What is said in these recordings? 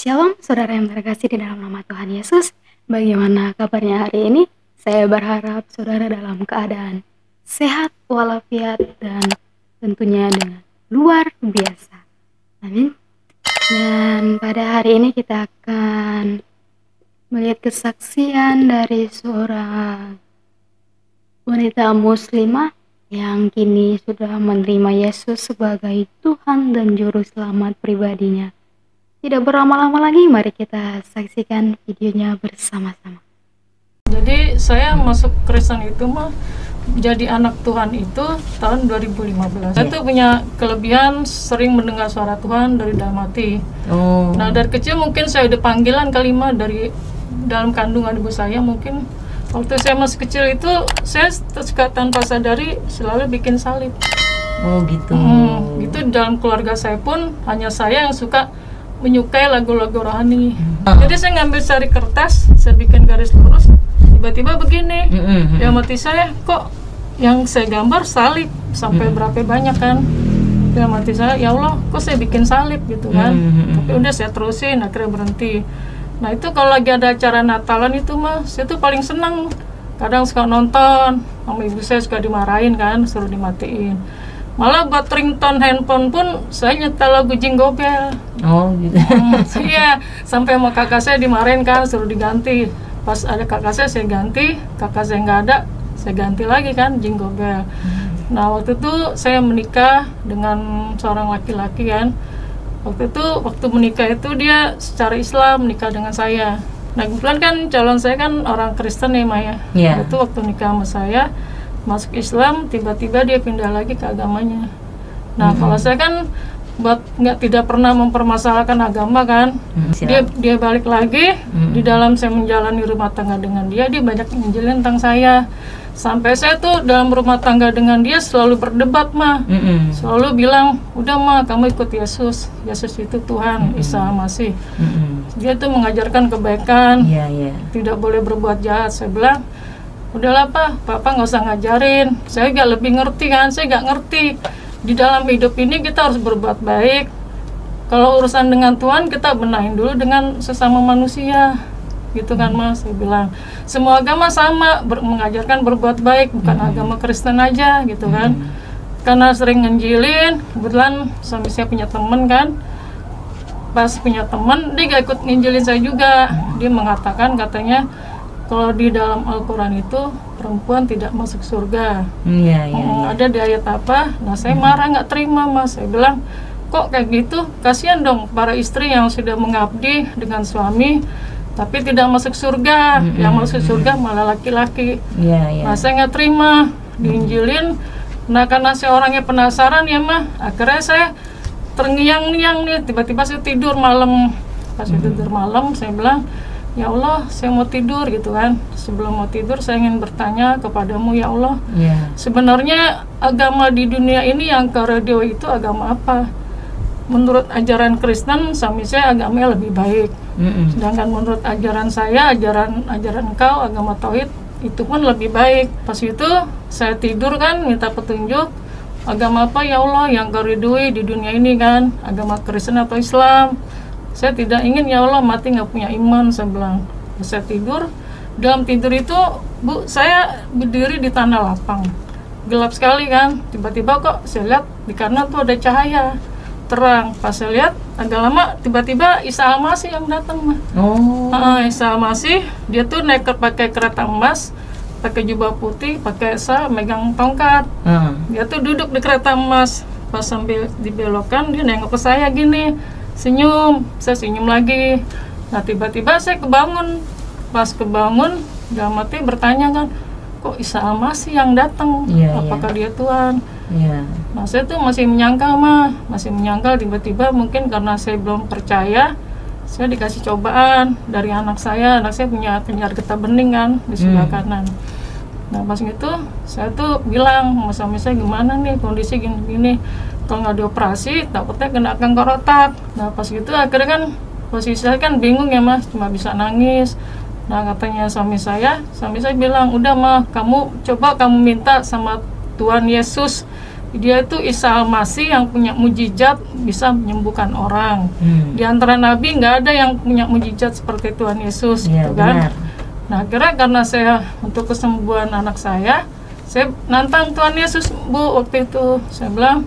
Shalom, saudara yang terkasih di dalam nama Tuhan Yesus. Bagaimana kabarnya hari ini? Saya berharap saudara dalam keadaan sehat walafiat dan tentunya dengan luar biasa. Amin. Dan pada hari ini kita akan melihat kesaksian dari seorang wanita muslimah yang kini sudah menerima Yesus sebagai Tuhan dan Juru Selamat pribadinya. Tidak berlama-lama lagi, mari kita saksikan videonya bersama-sama. Jadi saya masuk Kristen itu mah jadi anak Tuhan itu tahun 2015. Saya tuh punya kelebihan sering mendengar suara Tuhan dari dalam hati. Nah dari kecil mungkin saya udah panggilan kalimat dari dalam kandungan ibu saya. Mungkin waktu saya masih kecil itu saya suka tanpa sadari selalu bikin salib. Oh gitu. Gitu dalam keluarga saya pun hanya saya yang suka menyukai lagu-lagu rohani. Jadi saya ngambil sari kertas, saya bikin garis lurus, tiba-tiba begini. Ya mati saya, kok yang saya gambar salib sampai berapa banyak kan? Ya mati saya, ya Allah, kok saya bikin salib gitu kan? Tapi udah saya terusin, akhirnya berhenti. Nah itu kalau lagi ada acara Natalan itu mah, saya tuh paling senang. Kadang suka nonton, sama ibu saya suka dimarahin kan, suruh dimatiin. Malah buat ringtone handphone pun saya nyetel lagu Jingle Bell. Oh gitu. Iya, sampai sama kakak saya dimarahin kan, suruh diganti. Pas ada kakak saya ganti, kakak saya nggak ada, saya ganti lagi kan Jingle Bell. Nah waktu itu saya menikah dengan seorang laki-laki kan. Waktu menikah itu dia secara Islam menikah dengan saya. Nah kebetulan kan calon saya kan orang Kristen ya Maya. Yeah. Itu waktu nikah sama saya masuk Islam, tiba-tiba dia pindah lagi ke agamanya. Nah kalau saya kan tidak pernah mempermasalahkan agama kan. Dia balik lagi di dalam saya menjalani rumah tangga dengan dia banyak nginjilin tentang saya. Sampai saya tuh dalam rumah tangga dengan dia selalu berdebat mah. Selalu bilang, udah mah kamu ikut Yesus. Yesus itu Tuhan, Isa Masih. Dia tuh mengajarkan kebaikan, tidak boleh berbuat jahat. Saya bilang, udahlah Papa nggak usah ngajarin. Saya nggak lebih ngerti kan, saya nggak ngerti. Di dalam hidup ini kita harus berbuat baik. Kalau urusan dengan Tuhan kita benahin dulu dengan sesama manusia. Gitu kan Mas, saya bilang. Semua agama sama, mengajarkan berbuat baik, bukan agama Kristen aja gitu kan. Karena sering nginjilin, kebetulan suami saya punya temen kan. Pas punya temen, dia gak ikut nginjilin saya juga. Dia mengatakan katanya, kalau di dalam Al-Quran itu perempuan tidak masuk surga. Ada di ayat apa? Nah saya marah nggak terima Mas. Saya bilang kok kayak gitu? Kasihan dong para istri yang sudah mengabdi dengan suami tapi tidak masuk surga. Yang masuk surga malah laki-laki. Nah saya nggak terima diinjilin. Nah karena saya orangnya penasaran ya mah, akhirnya saya terngiang-ngiang nih. Tiba-tiba saya tidur malam. Pas tidur malam saya bilang, ya Allah, saya mau tidur gitu kan. Sebelum mau tidur saya ingin bertanya kepadamu ya Allah. Sebenarnya agama di dunia ini yang ke radio itu agama apa? Menurut ajaran Kristen, suami saya agamanya lebih baik. Sedangkan menurut ajaran saya, ajaran engkau, agama Tauhid, itu pun lebih baik. Pas itu saya tidur kan, minta petunjuk. Agama apa ya Allah yang kau ridhoi di dunia ini kan? Agama Kristen atau Islam? Saya tidak ingin ya Allah mati nggak punya iman, saya bilang. Saya tidur, dalam tidur itu Bu, saya berdiri di tanah lapang, gelap sekali kan. Tiba-tiba kok saya lihat di kanan tuh ada cahaya terang. Pas saya lihat agak lama, tiba-tiba Isa Al-Masih yang datang. Isa Al-Masih, dia tuh naik pakai kereta emas, pakai jubah putih, pakai megang tongkat. Dia tuh duduk di kereta emas. Pas sambil dibelokkan, dia nengok ke saya gini, senyum. Saya senyum lagi. Nah tiba-tiba saya kebangun. Pas kebangun, dalam hati bertanya kan, kok Isa Al-Masih yang datang? Apakah dia Tuhan? Nah saya tuh masih menyangkal tiba-tiba mungkin karena saya belum percaya, saya dikasih cobaan dari anak saya punya penyakit getah bening kan di sebelah kanan. Nah pas itu saya tuh bilang sama suami saya, gimana nih kondisi gini-gini, kalau nggak dioperasi takutnya kena kanker otak. Nah pas gitu akhirnya kan posisi saya kan bingung ya Mas, cuma bisa nangis. Nah katanya suami saya bilang, udah mah kamu minta sama Tuhan Yesus dia itu Isa Al-Masih yang punya mujizat bisa menyembuhkan orang. Di antara nabi nggak ada yang punya mujizat seperti Tuhan Yesus, gitu kan. Benar. Nah, akhirnya karena saya untuk kesembuhan anak saya nantang Tuhan Yesus, Bu. Waktu itu saya bilang,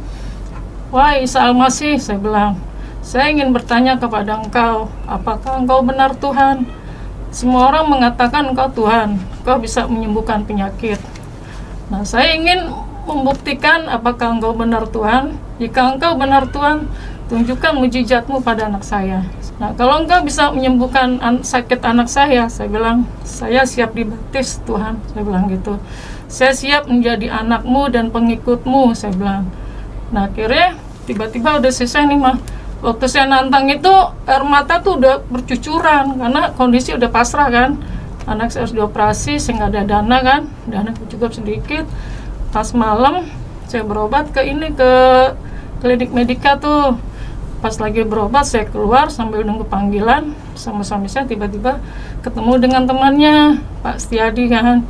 wah Isa Al-Masih, saya bilang, saya ingin bertanya kepada engkau, apakah engkau benar Tuhan? Semua orang mengatakan engkau Tuhan, engkau bisa menyembuhkan penyakit. Nah, saya ingin membuktikan apakah engkau benar Tuhan. Jika engkau benar Tuhan, tunjukkan mujizatmu pada anak saya. Nah, kalau engkau bisa menyembuhkan sakit anak saya bilang, saya siap dibaptis Tuhan, saya bilang gitu. Saya siap menjadi anakmu dan pengikutmu, saya bilang. Nah, akhirnya tiba-tiba udah selesai nih mah. Waktu saya nantang itu air mata tuh udah bercucuran karena kondisi udah pasrah kan. Anak saya harus dioperasi, saya nggak ada dana kan, dana cukup sedikit. Pas malam saya berobat ke klinik Medika tuh. Pas lagi berobat saya keluar sambil nunggu panggilan sama suami saya, tiba-tiba ketemu dengan temannya Pak Setiadi kan.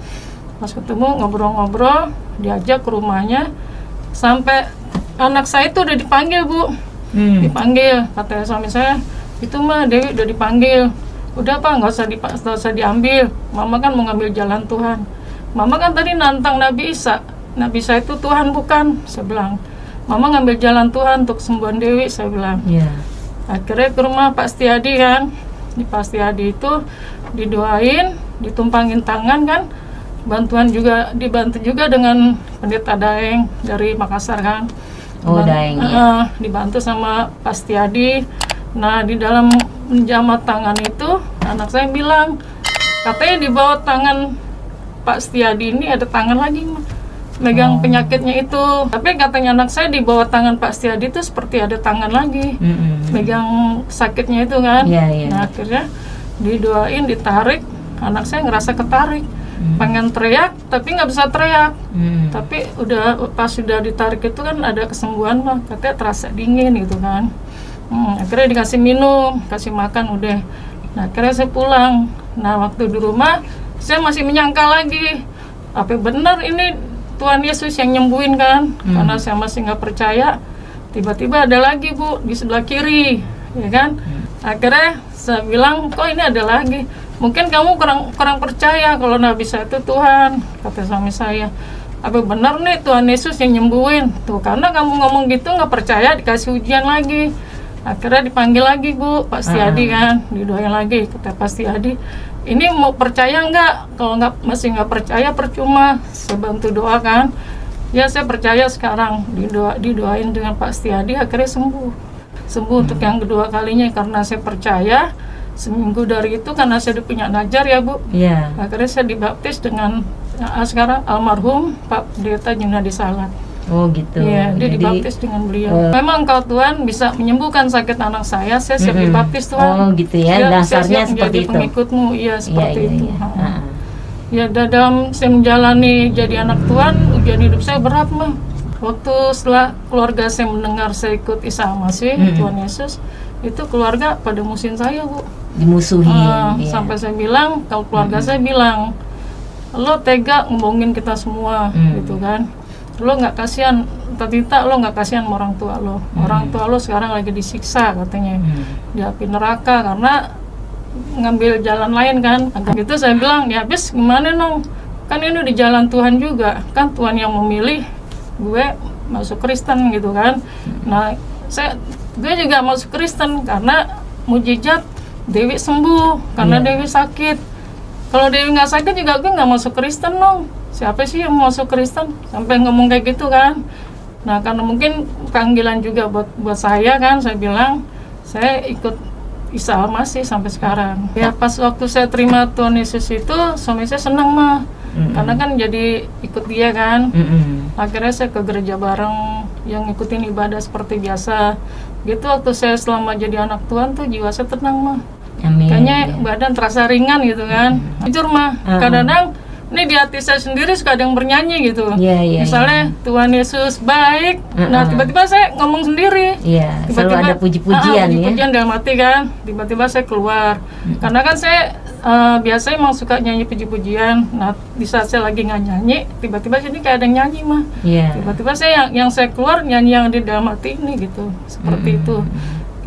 Pas ketemu ngobrol-ngobrol, diajak ke rumahnya, sampai anak saya itu udah dipanggil, Bu. Dipanggil, kata suami saya, itu mah Dewi udah dipanggil. Udah Pak, nggak usah diambil, Mama kan mau ngambil jalan Tuhan. Mama kan tadi nantang Nabi Isa, Nabi Isa itu Tuhan bukan, saya bilang. Mama ngambil jalan Tuhan untuk kesembuhan Dewi, saya bilang. Akhirnya ke rumah Pak Setiadi kan. Di Pak Setiadi itu didoain, ditumpangin tangan kan. Dibantu juga dengan pendeta Daeng dari Makassar kan. Daeng ya. Dibantu sama Pak Setiadi. Nah, di dalam menjamat tangan itu anak saya bilang, katanya di bawah tangan Pak Setiadi ini ada tangan lagi megang penyakitnya itu. Tapi katanya anak saya di bawah tangan Pak Setiadi itu seperti ada tangan lagi megang sakitnya itu kan. Nah, akhirnya didoain, ditarik, anak saya ngerasa ketarik, pengen teriak tapi nggak bisa teriak. Tapi pas sudah ditarik itu kan ada kesembuhan mah, katanya terasa dingin gitu kan. Akhirnya dikasih minum, kasih makan udah. Nah, akhirnya saya pulang. Nah, waktu di rumah saya masih menyangka lagi, apa benar ini Tuhan Yesus yang nyembuhin kan. Karena saya masih nggak percaya. Tiba-tiba ada lagi, Bu, di sebelah kiri, ya kan. Akhirnya saya bilang, kok ini ada lagi, mungkin kamu kurang percaya kalau Nabi Isa itu Tuhan, kata suami saya. Apa benar nih Tuhan Yesus yang nyembuhin? Tuh, karena kamu ngomong gitu nggak percaya, dikasih ujian lagi. Akhirnya dipanggil lagi, Bu, Pak Setiadi kan, didoain lagi. Kata Pak Setiadi, ini mau percaya nggak? Kalau masih nggak percaya percuma, saya bantu doakan. Ya, saya percaya sekarang. Didoain dengan Pak Setiadi, akhirnya sembuh untuk yang kedua kalinya. Karena saya percaya, seminggu dari itu karena saya udah punya najar ya, Bu. Akhirnya saya dibaptis dengan sekarang almarhum Pak Pendeta Junadi Salat. Gitu. Iya, dia dibaptis dengan beliau. Memang kalau Tuhan bisa menyembuhkan sakit anak saya siap dibaptis Tuhan. Gitu ya, dasarnya seperti itu. Pengikutmu, iya seperti itu. Ya, dalam saya menjalani jadi anak Tuhan, ujian hidup saya berat mah. Waktu setelah keluarga saya mendengar saya ikut Isa Al-Masih, Tuhan Yesus, itu keluarga pada musuhin saya, Bu. Dimusuhin. Sampai saya bilang, kalau keluarga saya bilang, lo tega ngomongin kita semua, gitu kan. Lo nggak kasihan, Tita, lo nggak kasihan sama orang tua lo. Orang tua lo sekarang lagi disiksa katanya, di api neraka karena ngambil jalan lain kan. Gitu saya bilang, ya habis gimana nong? Kan ini di jalan Tuhan juga, kan Tuhan yang memilih gue masuk Kristen gitu kan. Nah, gue juga masuk Kristen karena mujizat Dewi sembuh karena Dewi sakit. Kalau Dewi nggak sakit juga gue nggak masuk Kristen nong. Siapa sih yang mau masuk Kristen? Sampai ngomong kayak gitu kan. Nah, karena mungkin panggilan juga buat saya kan, saya bilang saya ikut Isa Al-Masih sampai sekarang. Ya, pas waktu saya terima Tuhan Yesus itu, suami saya senang mah. Karena kan jadi ikut dia kan. Akhirnya saya ke gereja bareng, yang ikutin ibadah seperti biasa. Gitu waktu saya selama jadi anak Tuhan tuh jiwa saya tenang mah. Kayaknya badan terasa ringan gitu kan. Jujur mah, kadang-kadang ini di hati saya sendiri suka ada yang bernyanyi gitu. Misalnya Tuhan Yesus baik. Nah, tiba-tiba saya ngomong sendiri. Selalu ada puji-pujian ya. Puji-pujian dalam hati kan. Tiba-tiba saya keluar. Karena kan saya biasanya emang suka nyanyi puji-pujian. Nah, di saat saya lagi nggak nyanyi, tiba-tiba sini kayak ada yang nyanyi mah. Tiba-tiba saya yang saya keluar nyanyi yang di dalam hati ini gitu, seperti itu.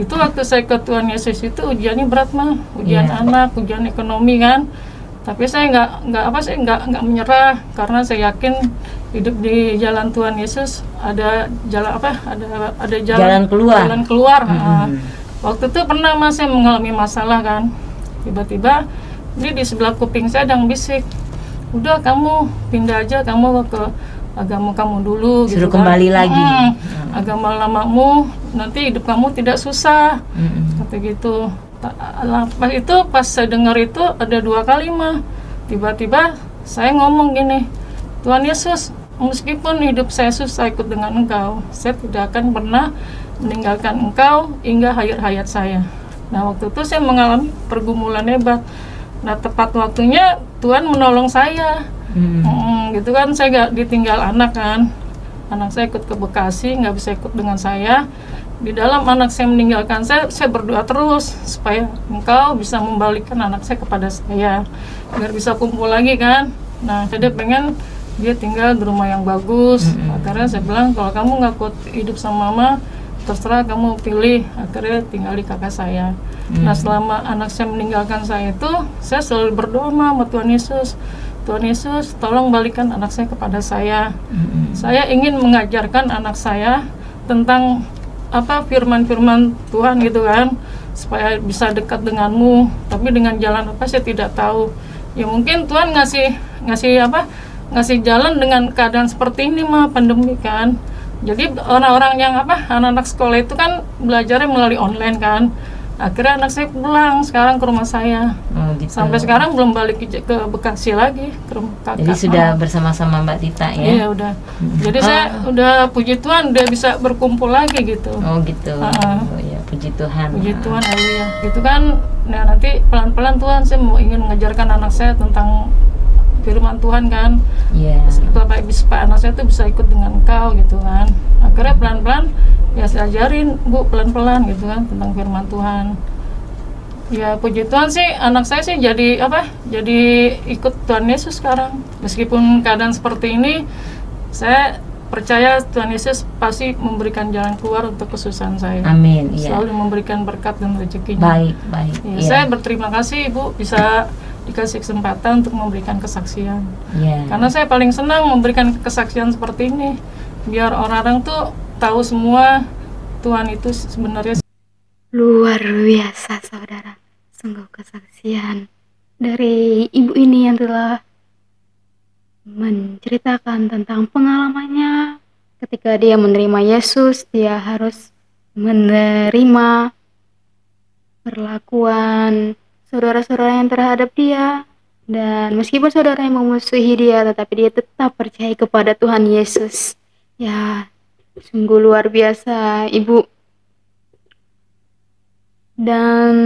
Itu waktu saya ke Tuhan Yesus itu ujiannya berat mah, ujian anak, ujian ekonomi kan. Tapi saya nggak menyerah, karena saya yakin hidup di jalan Tuhan Yesus ada jalan ada jalan keluar. Waktu itu pernah Mas saya mengalami masalah kan, tiba-tiba ini di sebelah kuping saya ada yang bisik, udah kamu pindah aja, kamu ke agama kamu dulu. Suruh gitu kembali kan. lagi. Agama lamamu, nanti hidup kamu tidak susah, kata gitu. Pas saya dengar itu ada 2 kali mah, tiba-tiba saya ngomong gini, Tuhan Yesus, meskipun hidup saya susah ikut dengan Engkau, saya tidak akan pernah meninggalkan Engkau hingga akhir hayat saya. Nah, waktu itu saya mengalami pergumulan hebat. Nah, tepat waktunya Tuhan menolong saya. Gitu kan, saya gak ditinggal anak kan. Anak saya ikut ke Bekasi, nggak bisa ikut dengan saya. Di dalam anak saya meninggalkan saya berdoa terus supaya Engkau bisa membalikkan anak saya kepada saya, biar bisa kumpul lagi kan. Nah, saya pengen dia tinggal di rumah yang bagus. Akhirnya saya bilang, kalau kamu nggak kuat hidup sama mama, terserah kamu pilih. Akhirnya tinggal di kakak saya. Nah, selama anak saya meninggalkan saya itu, saya selalu berdoa sama Tuhan Yesus, Tuhan Yesus, tolong balikan anak saya kepada saya. Saya ingin mengajarkan anak saya tentang firman-firman Tuhan gitu kan, supaya bisa dekat denganmu. Tapi dengan jalan apa saya tidak tahu. Ya mungkin Tuhan ngasih jalan dengan keadaan seperti ini mah, pandemi kan. Jadi orang-orang yang anak-anak sekolah itu kan belajarnya melalui online kan. Akhirnya anak saya pulang sekarang ke rumah saya. Gitu. Sampai sekarang belum balik ke Bekasi lagi, ke rumah kakak. Jadi sudah bersama-sama Mbak Tita ya? Iya udah. Jadi saya udah, puji Tuhan, udah bisa berkumpul lagi gitu. Oh gitu. Oh ya, puji Tuhan. Puji Tuhan, haleluya. Gitu kan. Nah, nanti pelan-pelan Tuhan saya ingin mengajarkan anak saya tentang firman Tuhan kan. Supaya anak saya tuh bisa ikut dengan Engkau gitu kan. Akhirnya pelan-pelan ya saya ajarin Bu, pelan-pelan gitu kan tentang firman Tuhan. Ya puji Tuhan sih, anak saya sih jadi ikut Tuhan Yesus sekarang. Meskipun keadaan seperti ini, saya percaya Tuhan Yesus pasti memberikan jalan keluar untuk kesusahan saya. Amin. Selalu memberikan berkat dan rezekinya. Baik. Saya berterima kasih Ibu bisa dikasih kesempatan untuk memberikan kesaksian. Karena saya paling senang memberikan kesaksian seperti ini, biar orang-orang tuh tahu semua Tuhan itu sebenarnya luar biasa, saudara. Sungguh kesaksian dari ibu ini yang telah menceritakan tentang pengalamannya ketika dia menerima Yesus. Dia harus menerima perlakuan saudara-saudara yang terhadap dia, dan meskipun saudara yang memusuhi dia, tetapi dia tetap percaya kepada Tuhan Yesus. Ya, sungguh luar biasa ibu. Dan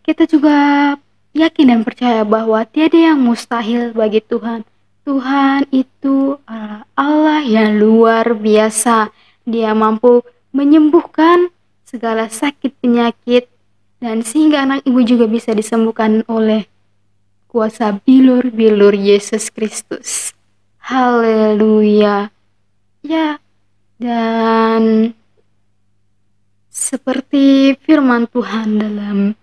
kita juga yakin dan percaya bahwa tiada yang mustahil bagi Tuhan. Tuhan itu adalah Allah yang luar biasa. Dia mampu menyembuhkan segala sakit penyakit, dan sehingga anak ibu juga bisa disembuhkan oleh kuasa bilur-bilur Yesus Kristus. Haleluya. Ya, dan seperti firman Tuhan dalam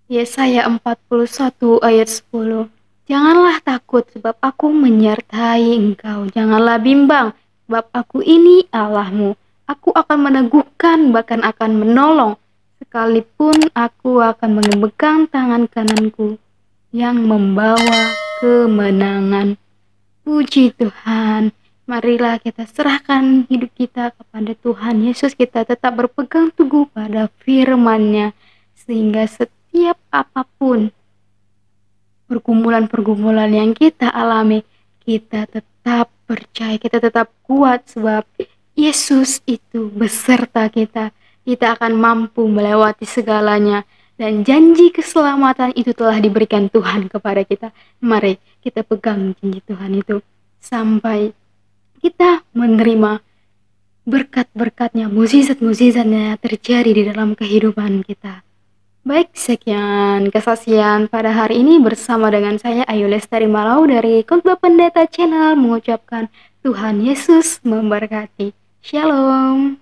Yesaya 41 ayat 10, janganlah takut sebab aku menyertai engkau, janganlah bimbang sebab aku ini Allahmu, aku akan meneguhkan bahkan akan menolong, sekalipun aku akan memegang tangan kananku yang membawa kemenangan. Puji Tuhan. Marilah kita serahkan hidup kita kepada Tuhan Yesus. Kita tetap berpegang teguh pada firman-Nya, sehingga setiap apapun pergumulan-pergumulan yang kita alami, kita tetap percaya, kita tetap kuat, sebab Yesus itu beserta kita. Kita akan mampu melewati segalanya, dan janji keselamatan itu telah diberikan Tuhan kepada kita. Mari kita pegang janji Tuhan itu sampai kita menerima berkat-berkatnya, mukjizat-mukjizatnya terjadi di dalam kehidupan kita. Baik, sekian kesaksian pada hari ini bersama dengan saya Ayu Lestari Malau dari Khotbah Pendeta Channel mengucapkan Tuhan Yesus memberkati. Shalom.